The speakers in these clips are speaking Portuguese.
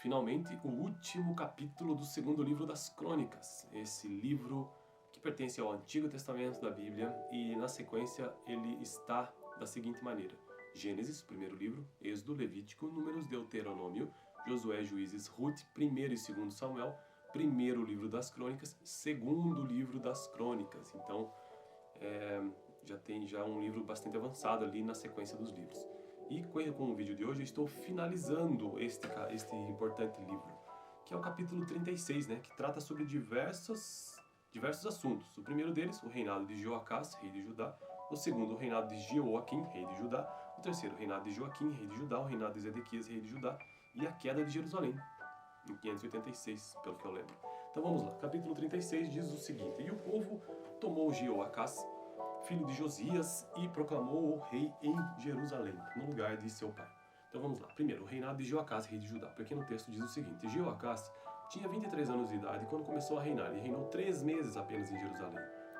finalmente o último capítulo do segundo livro das Crônicas. Esse livro que pertence ao Antigo Testamento da Bíblia e na sequência ele está da seguinte maneira: Gênesis, primeiro livro, Êxodo, Levítico, Números, Deuteronômio, Josué, Juízes, Ruth, primeiro e segundo Samuel, primeiro livro das Crônicas, segundo livro das Crônicas. Então já tem um livro bastante avançado ali na sequência dos livros. E com o vídeo de hoje eu estou finalizando este importante livro, que é o capítulo 36, né, que trata sobre diversos assuntos. O primeiro deles, o reinado de Joacás, rei de Judá. O segundo, o reinado de Jeoaquim, rei de Judá. O terceiro, o reinado de Joaquim, rei de Judá. O reinado de Zedequias, rei de Judá. E a queda de Jerusalém, em 586, pelo que eu lembro. Então vamos lá. Capítulo 36 diz o seguinte: E o povo tomou Jeoacás, filho de Josias, e proclamou-o rei em Jerusalém, no lugar de seu pai. Então vamos lá. Primeiro, o reinado de Jeoacás, rei de Judá. O pequeno texto diz o seguinte: Jeoacás tinha 23 anos de idade quando começou a reinar, e reinou 3 meses apenas em Jerusalém.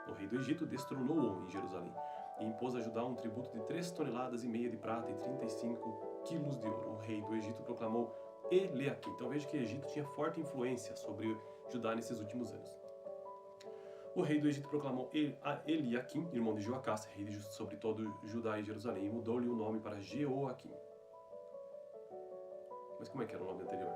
O rei do Egito destronou-o em Jerusalém, e impôs a Judá um tributo de 3,5 toneladas de prata e 35 quilos de ouro. O rei do Egito proclamou Eliaquim. Então veja que o Egito tinha forte influência sobre Judá nesses últimos anos. O rei do Egito proclamou Eliaquim, irmão de Joacás, rei sobre todo Judá e Jerusalém, e mudou-lhe o nome para Jeoaquim. Mas como é que era o nome anterior?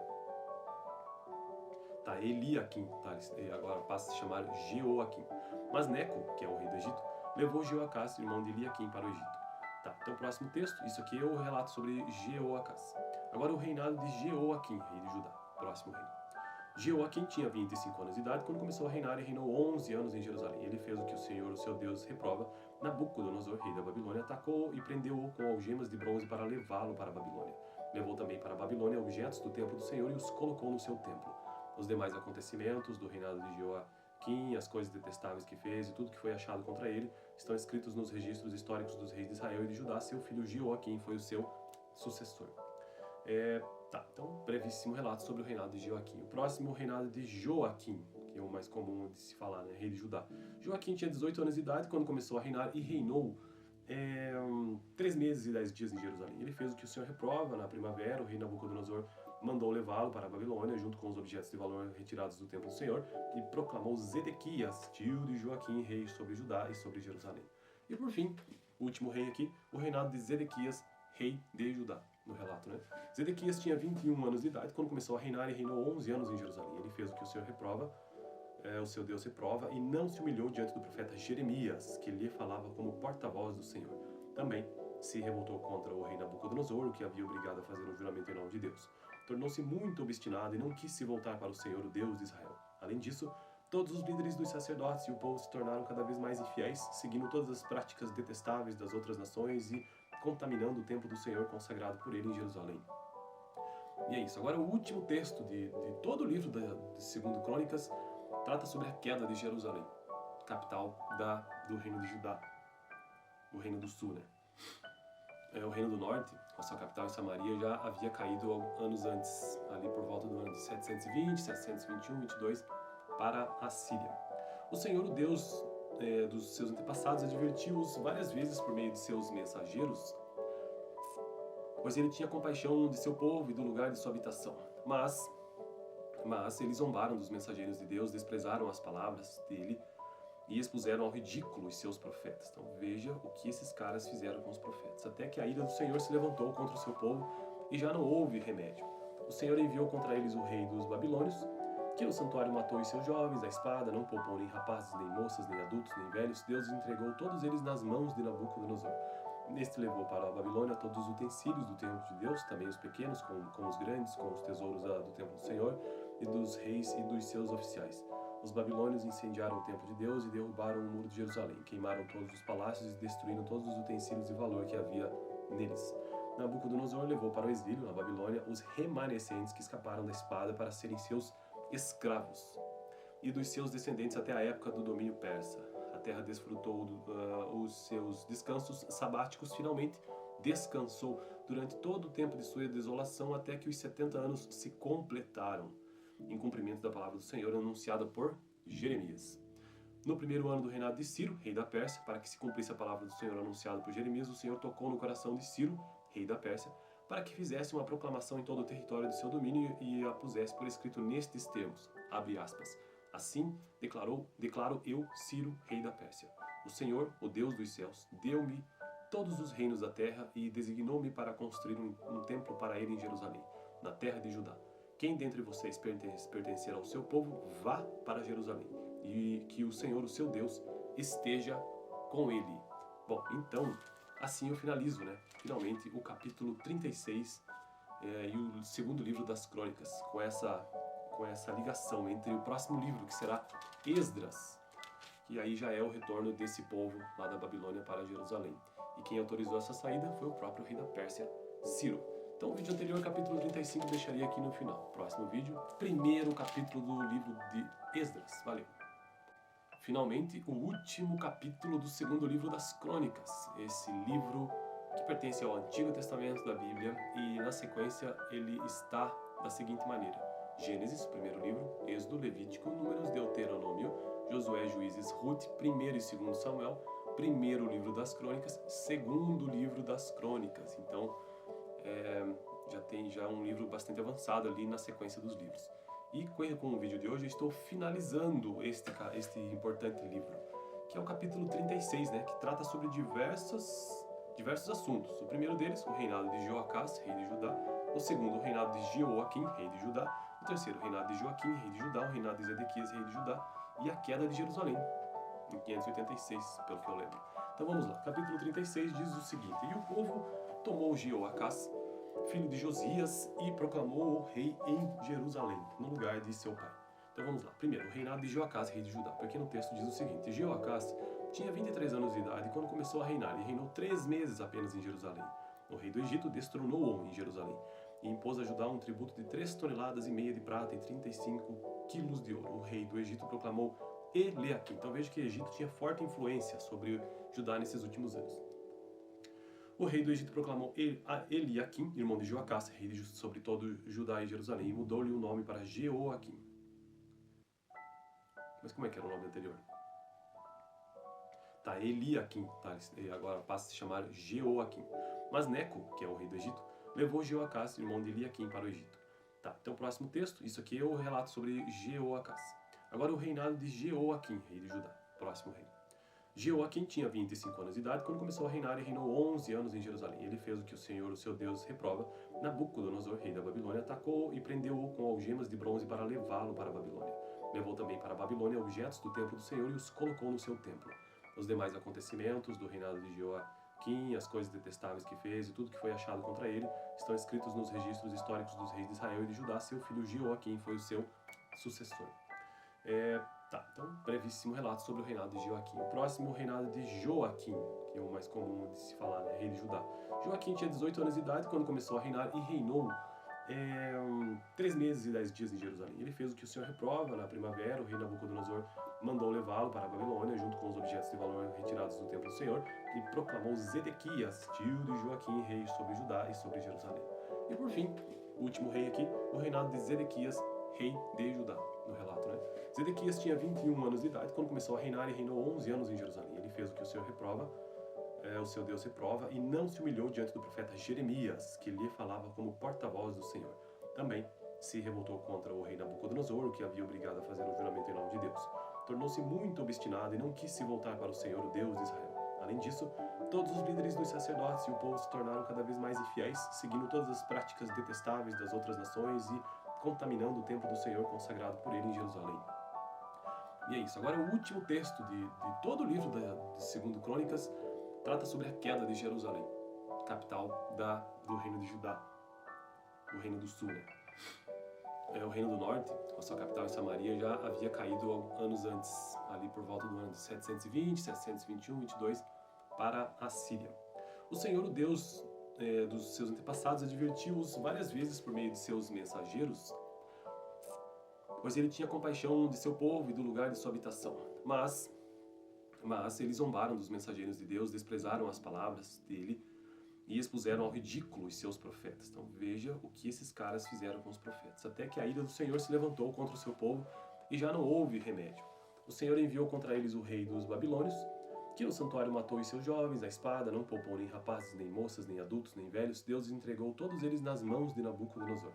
Tá, Eliaquim, tá, agora passa a se chamar Jeoaquim. Mas Neco, que é o rei do Egito, levou Jeoacás, irmão de Eliaquim, para o Egito. Tá, então o próximo texto, isso aqui é o relato sobre Jeoacás. Agora o reinado de Jeoaquim, rei de Judá, próximo rei. Jeoaquim tinha 25 anos de idade quando começou a reinar e reinou 11 anos em Jerusalém. Ele fez o que o Senhor, o seu Deus, reprova. Nabucodonosor, rei da Babilônia, atacou e prendeu-o com algemas de bronze para levá-lo para a Babilônia. Levou também para a Babilônia objetos do templo do Senhor e os colocou no seu templo. Os demais acontecimentos do reinado de Jeoaquim, as coisas detestáveis que fez e tudo que foi achado contra ele, estão escritos nos registros históricos dos reis de Israel e de Judá. Seu filho Jeoaquim foi o seu sucessor. Então, brevíssimo relato sobre o reinado de Jeoaquim. O próximo, o reinado de Joaquim, que é o mais comum de se falar, né? Rei de Judá. Joaquim tinha 18 anos de idade quando começou a reinar e reinou 3 meses e 10 dias em Jerusalém. Ele fez o que o Senhor reprova. Na primavera, o rei Nabucodonosor mandou levá-lo para a Babilônia, junto com os objetos de valor retirados do templo do Senhor, e proclamou Zedequias, tio de Joaquim, rei sobre Judá e sobre Jerusalém. E por fim, o último rei aqui, o reinado de Zedequias, rei de Judá, no relato, né? Zedequias tinha 21 anos de idade quando começou a reinar e reinou 11 anos em Jerusalém. Ele fez o que o Senhor reprova, o seu Deus reprova, e não se humilhou diante do profeta Jeremias, que lhe falava como porta-voz do Senhor. Também se revoltou contra o rei Nabucodonosor, o que havia obrigado a fazer um juramento em nome de Deus. Tornou-se muito obstinado e não quis se voltar para o Senhor, o Deus de Israel. Além disso, todos os líderes dos sacerdotes e o povo se tornaram cada vez mais infiéis, seguindo todas as práticas detestáveis das outras nações e contaminando o templo do Senhor consagrado por ele em Jerusalém. E é isso. Agora o último texto de todo o livro de 2 Crônicas trata sobre a queda de Jerusalém, capital do reino de Judá, o reino do sul, né? O reino do norte, com a sua capital em Samaria, já havia caído anos antes, ali por volta do ano de 720, 721, 22, para a Síria. O Senhor, o Deus dos seus antepassados, advertiu-os várias vezes por meio de seus mensageiros, pois ele tinha compaixão de seu povo e do lugar de sua habitação. Mas eles zombaram dos mensageiros de Deus, desprezaram as palavras dele e expuseram ao ridículo os seus profetas. Então veja o que esses caras fizeram com os profetas. Até que a ira do Senhor se levantou contra o seu povo e já não houve remédio. O Senhor enviou contra eles o rei dos babilônios, que no santuário matou os seus jovens, a espada, não poupou nem rapazes, nem moças, nem adultos, nem velhos. Deus entregou todos eles nas mãos de Nabucodonosor. Este levou para a Babilônia todos os utensílios do templo de Deus, também os pequenos, com os grandes, com os tesouros do templo do Senhor, e dos reis e dos seus oficiais. Os babilônios incendiaram o templo de Deus e derrubaram o muro de Jerusalém. Queimaram todos os palácios e destruíram todos os utensílios de valor que havia neles. Nabucodonosor levou para o exílio, na Babilônia, os remanescentes que escaparam da espada para serem seus escravos, e dos seus descendentes até a época do domínio persa. A terra desfrutou os seus descansos sabáticos, finalmente descansou durante todo o tempo de sua desolação, até que os 70 anos se completaram, em cumprimento da palavra do Senhor anunciada por Jeremias. No primeiro ano do reinado de Ciro, rei da Pérsia, para que se cumprisse a palavra do Senhor anunciada por Jeremias, o Senhor tocou no coração de Ciro, rei da Pérsia, para que fizesse uma proclamação em todo o território de seu domínio e a pusesse por escrito nestes termos, abre aspas, assim declaro eu, Ciro, rei da Pérsia. O Senhor, o Deus dos céus, deu-me todos os reinos da terra e designou-me para construir um templo para ele em Jerusalém, na terra de Judá. Quem dentre vocês pertencer ao seu povo, vá para Jerusalém, e que o Senhor, o seu Deus, esteja com ele. Bom, então, assim eu finalizo, né? Finalmente, o capítulo 36 e o segundo livro das Crônicas, com essa ligação entre o próximo livro, que será Esdras, que aí já é o retorno desse povo lá da Babilônia para Jerusalém. E quem autorizou essa saída foi o próprio rei da Pérsia, Ciro. Então o vídeo anterior, capítulo 35, deixaria aqui no final. Próximo vídeo, primeiro capítulo do livro de Esdras. Valeu! Finalmente, o último capítulo do segundo livro das Crônicas. Esse livro que pertence ao Antigo Testamento da Bíblia e, na sequência, ele está da seguinte maneira. Gênesis, primeiro livro, Êxodo, Levítico, Números, Deuteronômio, Josué, Juízes, Ruth, primeiro e segundo Samuel, primeiro livro das Crônicas, segundo livro das Crônicas. Então, já tem um livro bastante avançado ali na sequência dos livros. E com o vídeo de hoje eu estou finalizando este importante livro, que é o capítulo 36, né, que trata sobre diversos assuntos. O primeiro deles, o reinado de Joacás, rei de Judá. O segundo, o reinado de Jeoaquim, rei de Judá. O terceiro, o reinado de Joaquim, rei de Judá. O reinado de Zedequias, rei de Judá. E a queda de Jerusalém, em 586, pelo que eu lembro. Então vamos lá. Capítulo 36 diz o seguinte: E o povo tomou Jeoacás, filho de Josias, e proclamou-o rei em Jerusalém, no lugar de seu pai. Então vamos lá. Primeiro, o reinado de Jeoacás, rei de Judá. Porque no texto diz o seguinte: Jeoacás tinha 23 anos de idade quando começou a reinar, e reinou 3 meses apenas em Jerusalém. O rei do Egito destronou-o em Jerusalém, e impôs a Judá um tributo de 3,5 toneladas de prata e 35 quilos de ouro. O rei do Egito proclamou Eliaquim. Então veja que o Egito tinha forte influência sobre Judá nesses últimos anos. O rei do Egito proclamou Eliaquim, irmão de Joacás, rei sobre todo Judá e Jerusalém, e mudou-lhe o nome para Jeoaquim. Mas como é que era o nome anterior? Tá, Eliaquim, tá? Agora passa a se chamar Jeoaquim. Mas Neco, que é o rei do Egito, levou Jeoacás, irmão de Eliaquim, para o Egito. Tá, então o próximo texto, isso aqui é o relato sobre Jeoacás. Agora o reinado de Jeoaquim, rei de Judá, próximo rei. Jeoaquim tinha 25 anos de idade quando começou a reinar e reinou 11 anos em Jerusalém. Ele fez o que o Senhor, o seu Deus, reprova. Nabucodonosor, rei da Babilônia, atacou e prendeu-o com algemas de bronze para levá-lo para a Babilônia. Levou também para a Babilônia objetos do templo do Senhor e os colocou no seu templo. Os demais acontecimentos do reinado de Jeoaquim, as coisas detestáveis que fez e tudo que foi achado contra ele, estão escritos nos registros históricos dos reis de Israel e de Judá. Seu filho Jeoaquim foi o seu sucessor. Tá, então, brevíssimo relato sobre o reinado de Joaquim. O próximo, o reinado de Joaquim, que é o mais comum de se falar, né? Rei de Judá. Joaquim tinha 18 anos de idade quando começou a reinar e reinou 3 meses e 10 dias em Jerusalém. Ele fez o que o Senhor reprova. Na primavera, o rei Nabucodonosor mandou levá-lo para a Babilônia, junto com os objetos de valor retirados do templo do Senhor, e proclamou Zedequias, tio de Joaquim, rei sobre Judá e sobre Jerusalém. E por fim, o último rei aqui, o reinado de Zedequias, rei de Judá, no relato, né? Zedequias tinha 21 anos de idade quando começou a reinar e reinou 11 anos em Jerusalém. Ele fez o que o Senhor reprova, o seu Deus reprova, e não se humilhou diante do profeta Jeremias, que lhe falava como porta-voz do Senhor. Também se revoltou contra o rei Nabucodonosor, o que havia obrigado a fazer um juramento em nome de Deus. Tornou-se muito obstinado e não quis se voltar para o Senhor, o Deus de Israel. Além disso, todos os líderes dos sacerdotes e o povo se tornaram cada vez mais infiéis, seguindo todas as práticas detestáveis das outras nações e contaminando o templo do Senhor consagrado por ele em Jerusalém. E é isso. Agora o último texto de todo o livro de 2 Crônicas trata sobre a queda de Jerusalém, capital do reino de Judá, do reino do sul, né? O reino do norte, com a sua capital em Samaria, já havia caído anos antes, ali por volta do ano de 720, 721, 22, para a Síria. O Senhor, o Deus dos seus antepassados, advertiu-os várias vezes por meio de seus mensageiros, pois ele tinha compaixão de seu povo e do lugar de sua habitação. Mas eles zombaram dos mensageiros de Deus, desprezaram as palavras dele e expuseram ao ridículo os seus profetas. Então veja o que esses caras fizeram com os profetas. Até que a ira do Senhor se levantou contra o seu povo e já não houve remédio. O Senhor enviou contra eles o rei dos babilônios que no santuário matou os seus jovens, a espada, não poupou nem rapazes, nem moças, nem adultos, nem velhos, Deus entregou todos eles nas mãos de Nabucodonosor.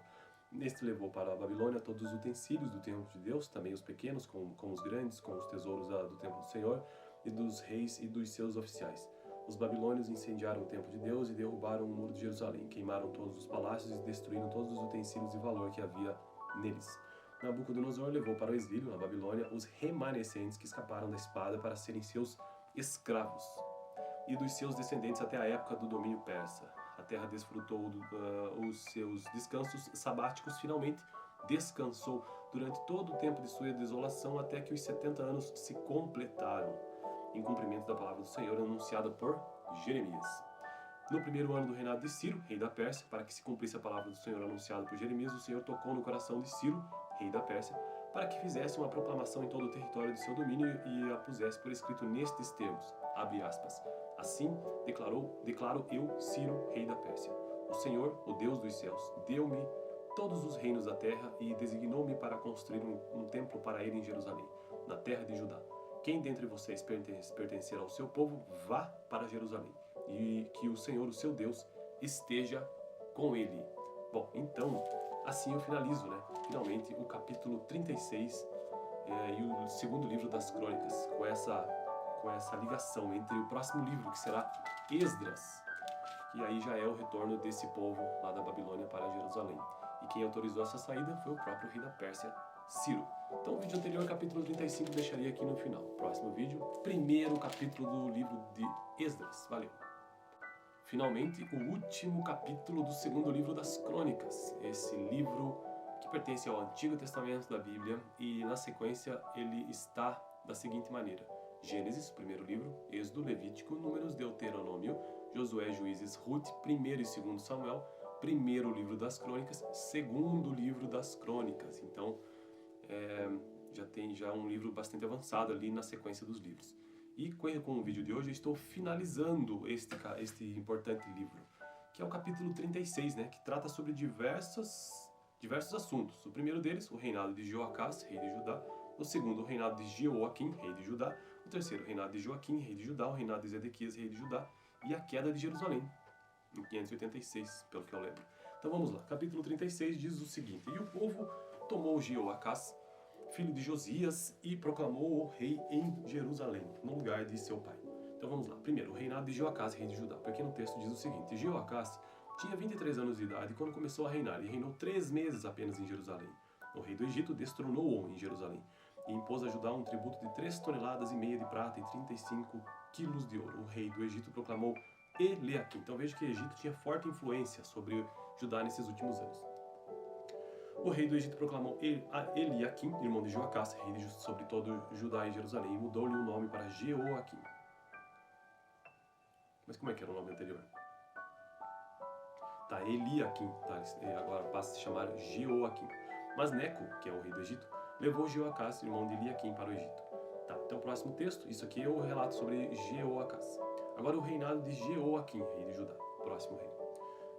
Neste levou para a Babilônia todos os utensílios do templo de Deus, também os pequenos, como os grandes, com os tesouros do templo do Senhor, e dos reis e dos seus oficiais. Os babilônios incendiaram o templo de Deus e derrubaram o muro de Jerusalém, queimaram todos os palácios e destruíram todos os utensílios de valor que havia neles. Nabucodonosor levou para o exílio, na Babilônia, os remanescentes que escaparam da espada para serem seus escravos, e dos seus descendentes até a época do domínio persa. A terra desfrutou os seus descansos sabáticos, finalmente descansou durante todo o tempo de sua desolação, até que os 70 anos se completaram, em cumprimento da palavra do Senhor anunciada por Jeremias. No primeiro ano do reinado de Ciro, rei da Pérsia, para que se cumprisse a palavra do Senhor anunciada por Jeremias, o Senhor tocou no coração de Ciro, rei da Pérsia, para que fizesse uma proclamação em todo o território de seu domínio e a pusesse por escrito nestes termos, abre aspas, assim declaro eu, Ciro, rei da Pérsia. O Senhor, o Deus dos céus, deu-me todos os reinos da terra e designou-me para construir um templo para ele em Jerusalém, na terra de Judá. Quem dentre vocês pertencer ao seu povo, vá para Jerusalém, e que o Senhor, o seu Deus, esteja com ele. Bom, então, assim eu finalizo, finalmente, o capítulo 36 e o segundo livro das Crônicas, com essa ligação entre o próximo livro, que será Esdras, que aí já é o retorno desse povo lá da Babilônia para Jerusalém. E quem autorizou essa saída foi o próprio rei da Pérsia, Ciro. Então o vídeo anterior, capítulo 35, deixaria aqui no final. Próximo vídeo, primeiro capítulo do livro de Esdras. Valeu! Finalmente, o último capítulo do segundo livro das Crônicas. Esse livro que pertence ao Antigo Testamento da Bíblia e, na sequência, ele está da seguinte maneira. Gênesis, primeiro livro, Êxodo, Levítico, Números, Deuteronômio, Josué, Juízes, Ruth, primeiro e segundo Samuel, primeiro livro das Crônicas, segundo livro das Crônicas. Então, já tem um livro bastante avançado ali na sequência dos livros. E com o vídeo de hoje eu estou finalizando este importante livro, que é o capítulo 36, que trata sobre diversos assuntos. O primeiro deles, o reinado de Joacás, rei de Judá. O segundo, o reinado de Jeoaquim, rei de Judá. O terceiro, o reinado de Joaquim, rei de Judá. O reinado de Zedequias, rei de Judá. E a queda de Jerusalém, em 586, pelo que eu lembro. Então vamos lá. Capítulo 36 diz o seguinte: E o povo tomou Jeoacás, filho de Josias, e proclamou-o rei em Jerusalém, no lugar de seu pai. Então vamos lá. Primeiro, o reinado de Jeoacás, rei de Judá. Porque no texto diz o seguinte: Jeoacás tinha 23 anos de idade quando começou a reinar, e reinou 3 meses apenas em Jerusalém. O rei do Egito destronou-o em Jerusalém, e impôs a Judá um tributo de 3,5 toneladas de prata e 35 quilos de ouro. O rei do Egito proclamou Eliaquim. Então veja que o Egito tinha forte influência sobre Judá nesses últimos anos. O rei do Egito proclamou Eliaquim, irmão de Joacás, rei sobre todo Judá e Jerusalém, e mudou-lhe o nome para Jeoaquim. Mas como é que era o nome anterior? Tá, Eliaquim, agora passa a se chamar Jeoaquim. Mas Neco, que é o rei do Egito, levou Jeoacás, irmão de Eliaquim, para o Egito. Tá, então o próximo texto, isso aqui é o relato sobre Jeoacás. Agora o reinado de Jeoaquim, rei de Judá, próximo rei.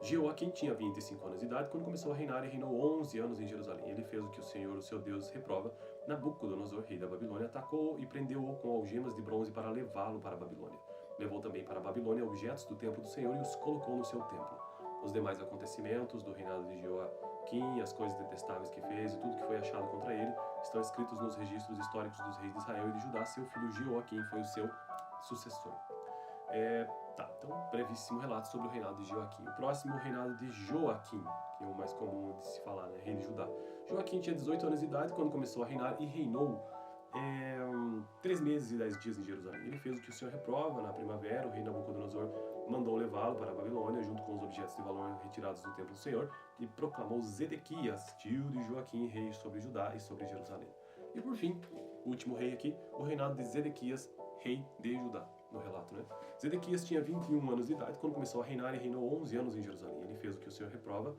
Jeoaquim tinha 25 anos de idade quando começou a reinar e reinou 11 anos em Jerusalém. Ele fez o que o Senhor, o seu Deus, reprova. Nabucodonosor, rei da Babilônia, atacou e prendeu-o com algemas de bronze para levá-lo para a Babilônia. Levou também para a Babilônia objetos do templo do Senhor e os colocou no seu templo. Os demais acontecimentos do reinado de Jeoaquim, as coisas detestáveis que fez e tudo que foi achado contra ele, estão escritos nos registros históricos dos reis de Israel e de Judá. Seu filho Jeoaquim foi o seu sucessor. Então, brevíssimo relato sobre o reinado de Jeoaquim. O próximo, o reinado de Joaquim, que é o mais comum de se falar, rei de Judá. Joaquim tinha 18 anos de idade quando começou a reinar e reinou 3 meses e 10 dias em Jerusalém. Ele fez o que o Senhor reprova. Na primavera, o rei Nabucodonosor mandou levá-lo para a Babilônia, junto com os objetos de valor retirados do templo do Senhor, e proclamou Zedequias, tio de Joaquim, rei sobre Judá e sobre Jerusalém. E por fim, o último rei aqui, o reinado de Zedequias, rei de Judá, no relato, Zedequias tinha 21 anos de idade quando começou a reinar e reinou 11 anos em Jerusalém. Ele fez o que o Senhor reprova,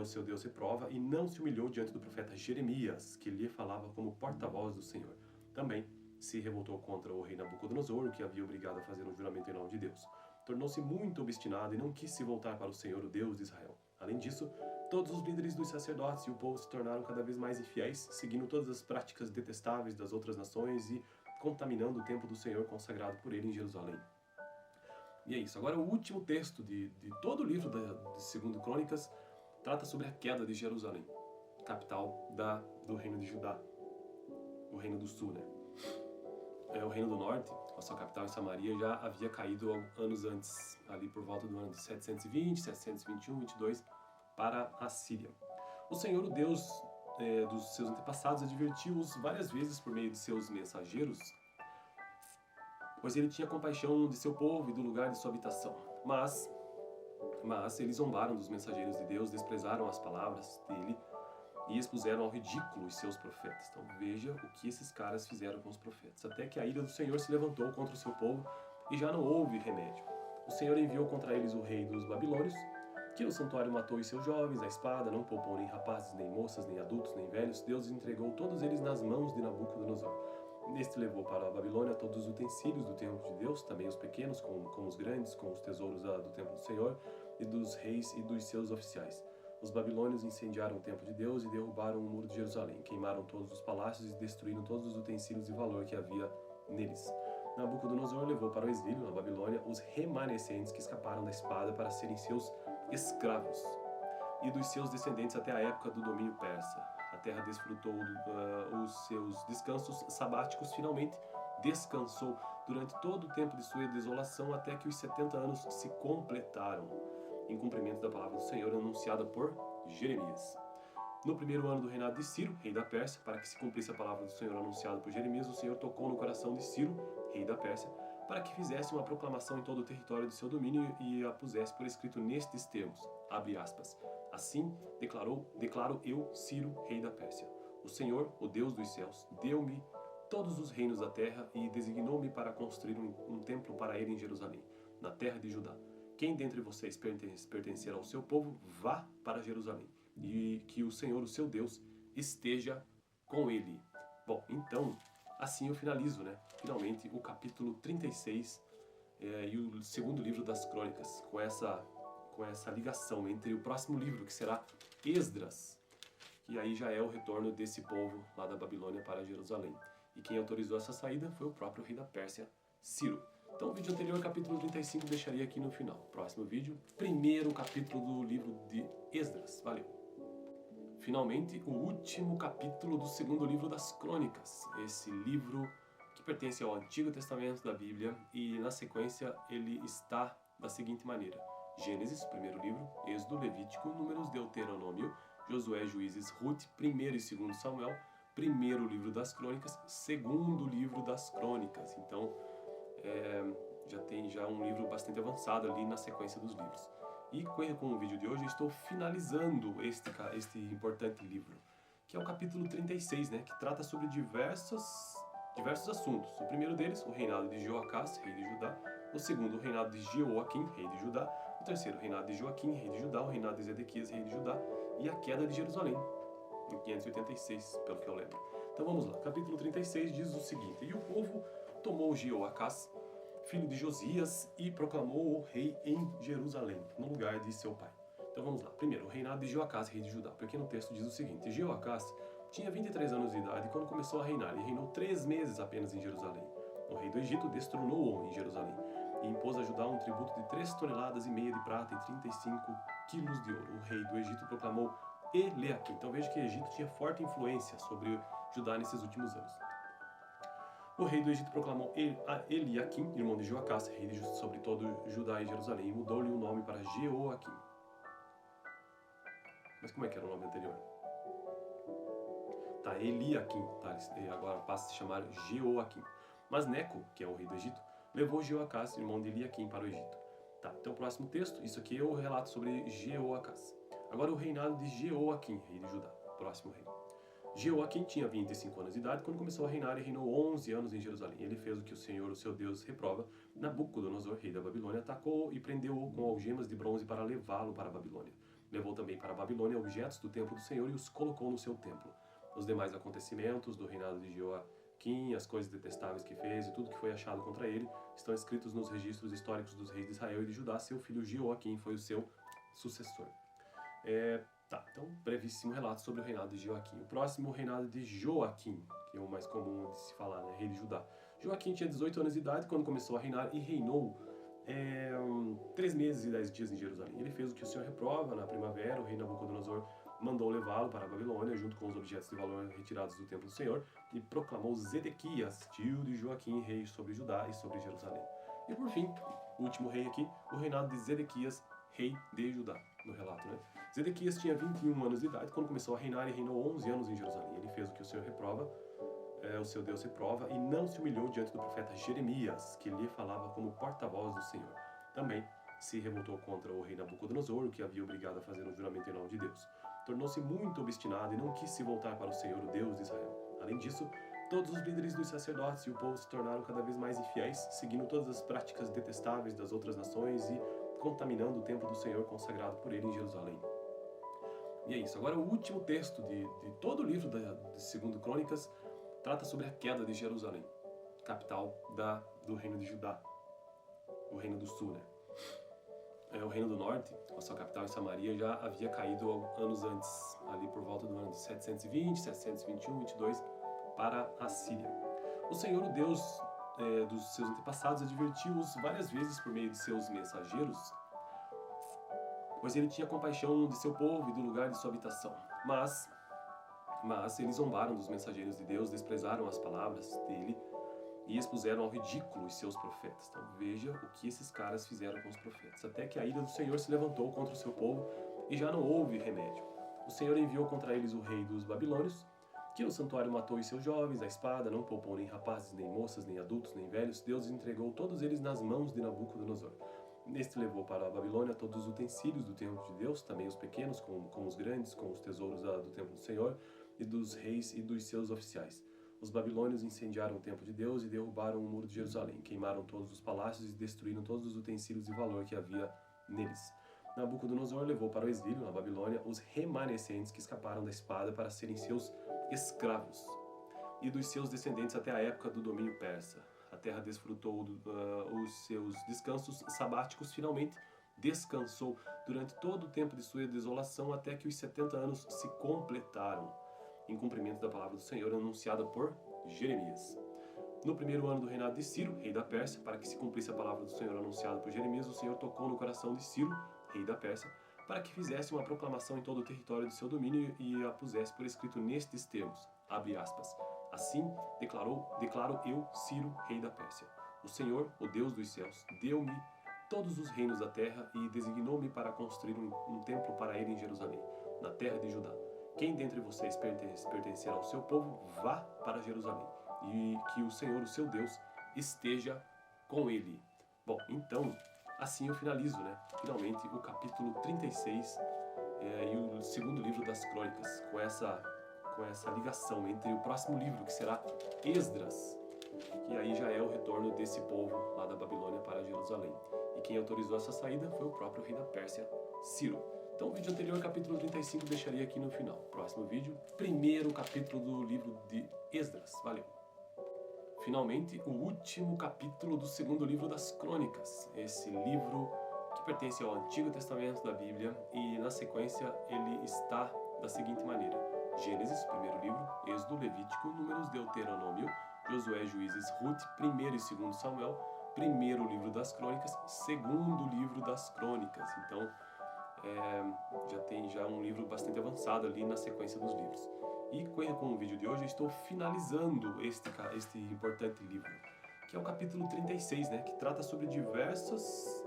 o seu Deus reprova, e não se humilhou diante do profeta Jeremias, que lhe falava como porta-voz do Senhor. Também se revoltou contra o rei Nabucodonosor, o que havia obrigado a fazer um juramento em nome de Deus. Tornou-se muito obstinado e não quis se voltar para o Senhor, o Deus de Israel. Além disso, todos os líderes dos sacerdotes e o povo se tornaram cada vez mais infiéis, seguindo todas as práticas detestáveis das outras nações e contaminando o templo do Senhor consagrado por ele em Jerusalém. E é isso. Agora o último texto de todo o livro de 2 Crônicas trata sobre a queda de Jerusalém, capital do reino de Judá, o reino do sul, né? O reino do norte, a sua capital em Samaria, já havia caído anos antes, ali por volta do ano de 720, 721, 22, para a Síria. O Senhor, o Deus dos seus antepassados, advertiu-os várias vezes por meio de seus mensageiros, pois ele tinha compaixão de seu povo e do lugar de sua habitação. Mas eles zombaram dos mensageiros de Deus, desprezaram as palavras dele e expuseram ao ridículo os seus profetas. Então veja o que esses caras fizeram com os profetas. Até que a ira do Senhor se levantou contra o seu povo e já não houve remédio. O Senhor enviou contra eles o rei dos babilônios, que no santuário matou os seus jovens, a espada, não poupou nem rapazes, nem moças, nem adultos, nem velhos. Deus entregou todos eles nas mãos de Nabucodonosor. Este levou para a Babilônia todos os utensílios do templo de Deus, também os pequenos, com os grandes, com os tesouros do templo do Senhor, e dos reis e dos seus oficiais. Os babilônios incendiaram o templo de Deus e derrubaram o muro de Jerusalém, queimaram todos os palácios e destruíram todos os utensílios de valor que havia neles. Nabucodonosor levou para o exílio, na Babilônia, os remanescentes que escaparam da espada para serem seus escravos, e dos seus descendentes até a época do domínio persa. A terra desfrutou os seus descansos sabáticos, finalmente descansou durante todo o tempo de sua desolação, até que os 70 anos se completaram, em cumprimento da palavra do Senhor anunciada por Jeremias. No primeiro ano do reinado de Ciro, rei da Pérsia, para que se cumprisse a palavra do Senhor anunciada por Jeremias, o Senhor tocou no coração de Ciro, rei da Pérsia, para que fizesse uma proclamação em todo o território de seu domínio e a pusesse por escrito nestes termos, abre aspas, assim declaro eu, Ciro, rei da Pérsia. O Senhor, o Deus dos céus, deu-me todos os reinos da terra e designou-me para construir um templo para ele em Jerusalém, na terra de Judá. Quem dentre vocês pertencer ao seu povo, vá para Jerusalém, e que o Senhor, o seu Deus, esteja com ele. Bom, então, assim eu finalizo, né? Finalmente, o capítulo 36 e o segundo livro das Crônicas, com essa ligação entre o próximo livro, que será Esdras, que aí já é o retorno desse povo lá da Babilônia para Jerusalém. E quem autorizou essa saída foi o próprio rei da Pérsia, Ciro. Então o vídeo anterior, capítulo 35, deixaria aqui no final. Próximo vídeo, primeiro capítulo do livro de Esdras. Valeu! Finalmente, o último capítulo do segundo livro das Crônicas. Esse livro que pertence ao Antigo Testamento da Bíblia e, na sequência, ele está da seguinte maneira. Gênesis, primeiro livro, Êxodo, Levítico, Números, Deuteronômio, Josué, Juízes, Ruth, primeiro e segundo Samuel, primeiro livro das Crônicas, segundo livro das Crônicas. Então, já tem um livro bastante avançado ali na sequência dos livros. E com o vídeo de hoje eu estou finalizando este importante livro, que é o capítulo 36, né, que trata sobre diversos assuntos. O primeiro deles, o reinado de Joacás, rei de Judá. O segundo, o reinado de Jeoaquim, rei de Judá. O terceiro, o reinado de Joaquim, rei de Judá. O reinado de Zedequias, rei de Judá. E a queda de Jerusalém, em 586, pelo que eu lembro. Então vamos lá. Capítulo 36 diz o seguinte: E o povo tomou Jeoacás, filho de Josias, e proclamou-o rei em Jerusalém, no lugar de seu pai. Então vamos lá. Primeiro, o reinado de Jeoacás, rei de Judá. Porque no texto diz o seguinte: Jeoacás tinha 23 anos de idade quando começou a reinar, e reinou 3 meses apenas em Jerusalém. O rei do Egito destronou-o em Jerusalém, e impôs a Judá um tributo de 3,5 toneladas de prata e 35 quilos de ouro. O rei do Egito proclamou Eliaquim. Então veja que o Egito tinha forte influência sobre Judá nesses últimos anos. O rei do Egito proclamou Eliaquim, irmão de Joacás, rei sobre todo Judá e Jerusalém, e mudou-lhe o nome para Jeoaquim. Mas como é que era o nome anterior? Tá, Eliaquim, tá? Agora passa a se chamar Jeoaquim. Mas Neco, que é o rei do Egito, levou Jeoacás, irmão de Eliaquim, para o Egito. Tá, então o próximo texto, isso aqui é o relato sobre Jeoacás. Agora o reinado de Jeoaquim, rei de Judá, próximo rei. Jeoaquim tinha 25 anos de idade quando começou a reinar e reinou 11 anos em Jerusalém. Ele fez o que o Senhor, o seu Deus, reprova. Nabucodonosor, rei da Babilônia, atacou e prendeu-o com algemas de bronze para levá-lo para a Babilônia. Levou também para a Babilônia objetos do templo do Senhor e os colocou no seu templo. Os demais acontecimentos do reinado de Jeoaquim, as coisas detestáveis que fez e tudo que foi achado contra ele, estão escritos nos registros históricos dos reis de Israel e de Judá. Seu filho Jeoaquim foi o seu sucessor. Tá, então, brevíssimo relato sobre o reinado de Jeoaquim. O próximo, o reinado de Joaquim, que é o mais comum de se falar, né? Rei de Judá. Joaquim tinha 18 anos de idade quando começou a reinar e reinou 3 meses e 10 dias em Jerusalém. Ele fez o que o Senhor reprova. Na primavera, o rei Nabucodonosor mandou levá-lo para a Babilônia, junto com os objetos de valor retirados do templo do Senhor, e proclamou Zedequias, tio de Joaquim, rei sobre Judá e sobre Jerusalém. E por fim, o último rei aqui, o reinado de Zedequias, rei de Judá, no relato, né? Zedequias tinha 21 anos de idade quando começou a reinar e reinou 11 anos em Jerusalém. Ele fez o que o Senhor reprova, o seu Deus reprova, e não se humilhou diante do profeta Jeremias, que lhe falava como porta-voz do Senhor. Também se revoltou contra o rei Nabucodonosor, o que havia obrigado a fazer um juramento em nome de Deus. Tornou-se muito obstinado e não quis se voltar para o Senhor, o Deus de Israel. Além disso, todos os líderes dos sacerdotes e o povo se tornaram cada vez mais infiéis, seguindo todas as práticas detestáveis das outras nações e contaminando o templo do Senhor consagrado por ele em Jerusalém. E é isso. Agora, o último texto de todo o livro de 2 Crônicas trata sobre a queda de Jerusalém, capital do reino de Judá, o reino do sul, né? O reino do norte, com a sua capital em Samaria, já havia caído anos antes, ali por volta do ano de 720, 721, 22, para a Síria. O Senhor, o Deus dos seus antepassados, advertiu-os várias vezes por meio de seus mensageiros, pois ele tinha compaixão de seu povo e do lugar de sua habitação. Mas eles zombaram dos mensageiros de Deus, desprezaram as palavras dele e expuseram ao ridículo os seus profetas. Então veja o que esses caras fizeram com os profetas. Até que a ira do Senhor se levantou contra o seu povo e já não houve remédio. O Senhor enviou contra eles o rei dos babilônios, que no santuário matou os seus jovens, a espada, não poupou nem rapazes, nem moças, nem adultos, nem velhos. Deus entregou todos eles nas mãos de Nabucodonosor. Este levou para a Babilônia todos os utensílios do templo de Deus, também os pequenos, como os grandes, com os tesouros do templo do Senhor, e dos reis e dos seus oficiais. Os babilônios incendiaram o templo de Deus e derrubaram o muro de Jerusalém. Queimaram todos os palácios e destruíram todos os utensílios de valor que havia neles. Nabucodonosor levou para o exílio, na Babilônia, os remanescentes que escaparam da espada para serem seus escravos, e dos seus descendentes até a época do domínio persa. A terra desfrutou os seus descansos sabáticos, finalmente descansou durante todo o tempo de sua desolação, até que os 70 anos se completaram, em cumprimento da palavra do Senhor anunciada por Jeremias. No primeiro ano do reinado de Ciro, rei da Pérsia, para que se cumprisse a palavra do Senhor anunciada por Jeremias, o Senhor tocou no coração de Ciro, rei da Pérsia, para que fizesse uma proclamação em todo o território de seu domínio e a pusesse por escrito nestes termos, abre aspas, assim declaro eu, Ciro, rei da Pérsia. O Senhor, o Deus dos céus, deu-me todos os reinos da terra e designou-me para construir um templo para ele em Jerusalém, na terra de Judá. Quem dentre vocês pertencer ao seu povo, vá para Jerusalém, e que o Senhor, o seu Deus, esteja com ele. Bom, então, assim eu finalizo, né? Finalmente, o capítulo 36 e o segundo livro das Crônicas, com essa ligação entre o próximo livro, que será Esdras, que aí já é o retorno desse povo lá da Babilônia para Jerusalém. E quem autorizou essa saída foi o próprio rei da Pérsia, Ciro. Então o vídeo anterior, capítulo 35, deixaria aqui no final. Próximo vídeo, primeiro capítulo do livro de Esdras. Valeu! Finalmente, o último capítulo do segundo livro das Crônicas. Esse livro que pertence ao Antigo Testamento da Bíblia e, na sequência, ele está da seguinte maneira. Gênesis, primeiro livro, Êxodo, Levítico, Números, Deuteronômio, Josué, Juízes, Ruth, primeiro e segundo Samuel, primeiro livro das Crônicas, segundo livro das Crônicas. Então, já tem um livro bastante avançado ali na sequência dos livros. E com o vídeo de hoje eu estou finalizando este importante livro, que é o capítulo 36, né, que trata sobre diversos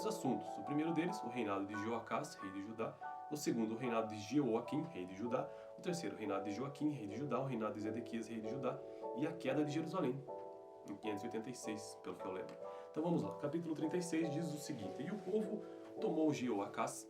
assuntos. O primeiro deles, o reinado de Joacás, rei de Judá. O segundo, o reinado de Jeoaquim, rei de Judá. O terceiro, o reinado de Joaquim, rei de Judá. O reinado de Zedequias, rei de Judá. E a queda de Jerusalém, em 586, pelo que eu lembro. Então vamos lá. Capítulo 36 diz o seguinte: E o povo tomou Jeoacás,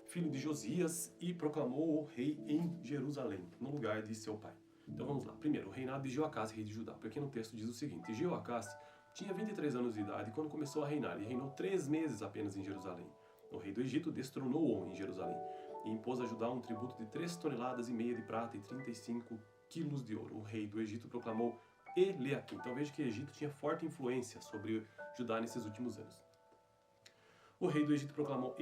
filho de Josias, e proclamou-o rei em Jerusalém, no lugar de seu pai. Então vamos lá. Primeiro, o reinado de Jeoacás, rei de Judá. O pequeno texto diz o seguinte: Jeoacás tinha 23 anos de idade quando começou a reinar, e reinou 3 meses apenas em Jerusalém. O rei do Egito destronou-o em Jerusalém, e impôs a Judá um tributo de 3,5 toneladas de prata e 35 quilos de ouro. O rei do Egito proclamou Eliaquim. Então veja que o Egito tinha forte influência sobre Judá nesses últimos anos. O rei do Egito proclamou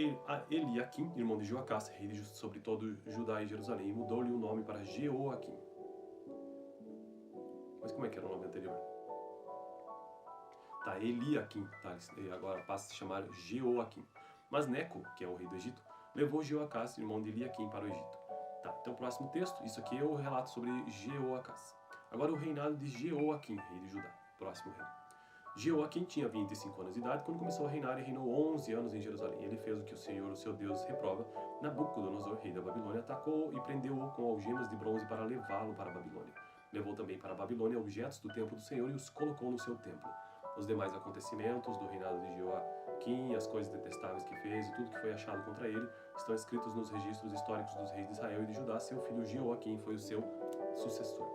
Eliaquim, irmão de Joacás, rei sobre todo Judá e Jerusalém, e mudou-lhe o nome para Jeoaquim. Mas como é que era o nome anterior? Tá, Eliaquim, tá? Agora passa a se chamar Jeoaquim. Mas Neco, que é o rei do Egito, levou Jeoacás, irmão de Eliaquim, para o Egito. Tá, então próximo texto, isso aqui é o relato sobre Jeoacás. Agora o reinado de Jeoaquim, rei de Judá, próximo rei. Jeoaquim tinha 25 anos de idade quando começou a reinar e reinou 11 anos em Jerusalém. Ele fez o que o Senhor, o seu Deus, reprova. Nabucodonosor, rei da Babilônia, atacou e prendeu-o com algemas de bronze para levá-lo para a Babilônia. Levou também para a Babilônia objetos do templo do Senhor e os colocou no seu templo. Os demais acontecimentos do reinado de Jeoaquim, as coisas detestáveis que fez e tudo que foi achado contra ele, estão escritos nos registros históricos dos reis de Israel e de Judá. Seu filho Jeoaquim foi o seu sucessor.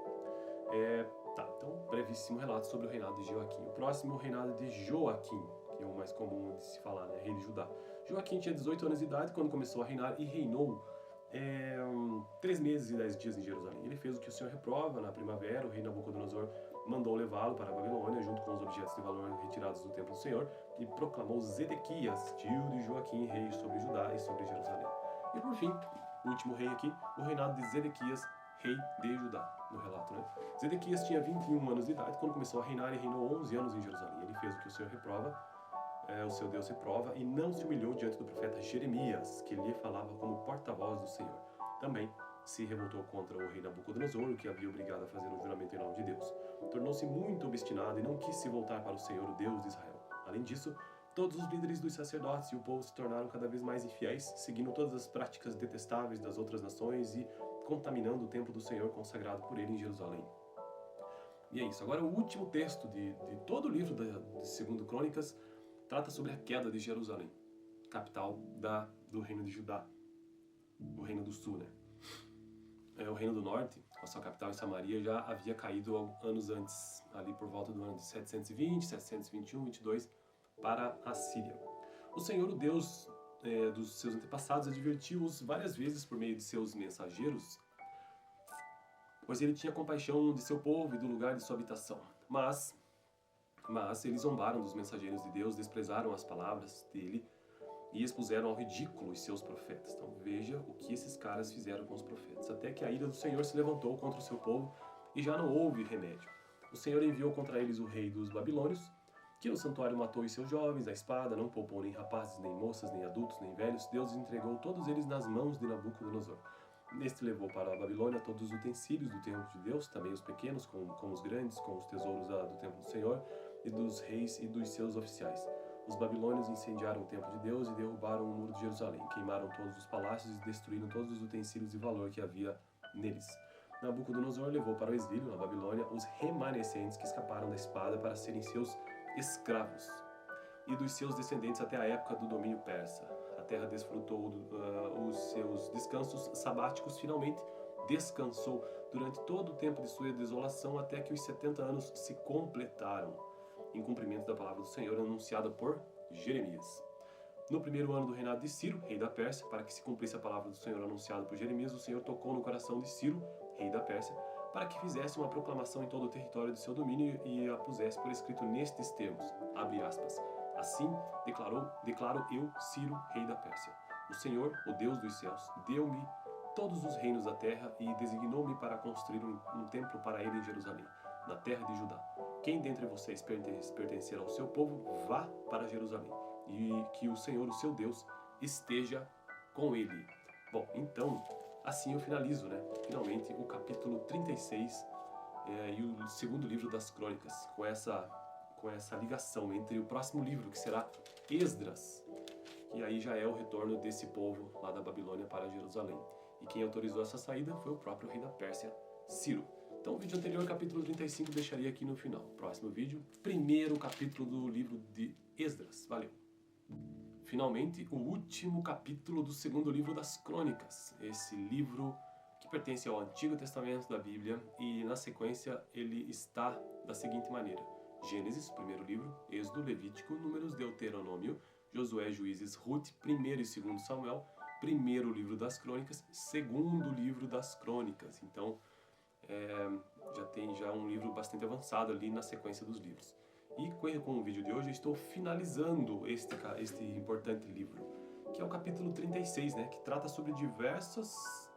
Tá, então, brevíssimo relato sobre o reinado de Jeoaquim. O próximo, o reinado de Joaquim, que é o mais comum de se falar, né? Rei de Judá. Joaquim tinha 18 anos de idade quando começou a reinar e reinou 3 meses e 10 dias em Jerusalém. Ele fez o que o Senhor reprova. Na primavera, o rei Nabucodonosor mandou levá-lo para a Babilônia, junto com os objetos de valor retirados do templo do Senhor, e proclamou Zedequias, tio de Joaquim, rei sobre Judá e sobre Jerusalém. E por fim, o último rei aqui, o reinado de Zedequias, rei de Judá, no relato, né? Zedequias tinha 21 anos de idade quando começou a reinar e reinou 11 anos em Jerusalém. Ele fez o que o Senhor reprova, o seu Deus reprova, e não se humilhou diante do profeta Jeremias, que lhe falava como porta-voz do Senhor. Também se revoltou contra o rei Nabucodonosor, o que havia obrigado a fazer um juramento em nome de Deus. Tornou-se muito obstinado e não quis se voltar para o Senhor, o Deus de Israel. Além disso, todos os líderes dos sacerdotes e o povo se tornaram cada vez mais infiéis, seguindo todas as práticas detestáveis das outras nações e contaminando o templo do Senhor consagrado por ele em Jerusalém. E é isso. Agora o último texto de todo o livro de 2 Crônicas trata sobre a queda de Jerusalém, capital do reino de Judá, o reino do sul, né? O reino do norte, com a sua capital em Samaria, já havia caído anos antes, ali por volta do ano de 720, 721, 22, para a Síria. O Senhor, o Deus dos seus antepassados, advertiu-os várias vezes por meio de seus mensageiros, pois ele tinha compaixão de seu povo e do lugar de sua habitação. Mas eles zombaram dos mensageiros de Deus, desprezaram as palavras dele e expuseram ao ridículo os seus profetas. Então veja o que esses caras fizeram com os profetas. Até que a ira do Senhor se levantou contra o seu povo e já não houve remédio. O Senhor enviou contra eles o rei dos babilônios, que no santuário matou os seus jovens, a espada, não poupou nem rapazes, nem moças, nem adultos, nem velhos. Deus entregou todos eles nas mãos de Nabucodonosor. Este levou para a Babilônia todos os utensílios do templo de Deus, também os pequenos, com os grandes, com os tesouros do templo do Senhor, e dos reis e dos seus oficiais. Os babilônios incendiaram o templo de Deus e derrubaram o muro de Jerusalém. Queimaram todos os palácios e destruíram todos os utensílios de valor que havia neles. Nabucodonosor levou para o exílio, na Babilônia, os remanescentes que escaparam da espada para serem seus escravos, e dos seus descendentes até a época do domínio persa. A terra desfrutou os seus descansos sabáticos, finalmente descansou durante todo o tempo de sua desolação, até que os 70 anos se completaram, em cumprimento da palavra do Senhor anunciada por Jeremias. No primeiro ano do reinado de Ciro, rei da Pérsia, para que se cumprisse a palavra do Senhor anunciada por Jeremias, o Senhor tocou no coração de Ciro, rei da Pérsia, para que fizesse uma proclamação em todo o território de seu domínio e a pusesse por escrito nestes termos, abre aspas, assim declaro eu, Ciro, rei da Pérsia. O Senhor, o Deus dos céus, deu-me todos os reinos da terra e designou-me para construir um templo para ele em Jerusalém, na terra de Judá. Quem dentre vocês pertencer ao seu povo, vá para Jerusalém, e que o Senhor, o seu Deus, esteja com ele. Bom, então, assim eu finalizo, né? Finalmente, o capítulo 36 e o segundo livro das Crônicas, com essa ligação entre o próximo livro, que será Esdras, que aí já é o retorno desse povo lá da Babilônia para Jerusalém. E quem autorizou essa saída foi o próprio rei da Pérsia, Ciro. Então o vídeo anterior, capítulo 35, deixaria aqui no final. Próximo vídeo, primeiro capítulo do livro de Esdras. Valeu! Finalmente, o último capítulo do segundo livro das Crônicas. Esse livro que pertence ao Antigo Testamento da Bíblia e, na sequência, ele está da seguinte maneira. Gênesis, primeiro livro, Êxodo, Levítico, Números, Deuteronômio, Josué, Juízes, Ruth, primeiro e segundo Samuel, primeiro livro das Crônicas, segundo livro das Crônicas. Então, já tem um livro bastante avançado ali na sequência dos livros. E com o vídeo de hoje eu estou finalizando este importante livro, que é o capítulo 36, né, que trata sobre diversos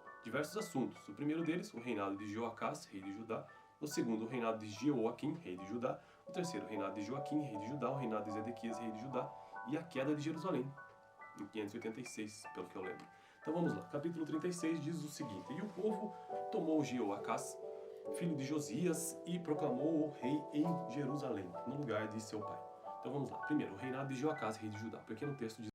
assuntos. O primeiro deles, o reinado de Joacás, rei de Judá. O segundo, o reinado de Jeoaquim, rei de Judá. O terceiro, o reinado de Joaquim, rei de Judá. O reinado de Zedequias, rei de Judá. E a queda de Jerusalém, em 586, pelo que eu lembro. Então vamos lá, capítulo 36 diz o seguinte: E o povo tomou Jeoacás, filho de Josias, e proclamou-o rei em Jerusalém, no lugar de seu pai. Então vamos lá, primeiro, o reinado de Jeoacás, rei de Judá. O pequeno texto diz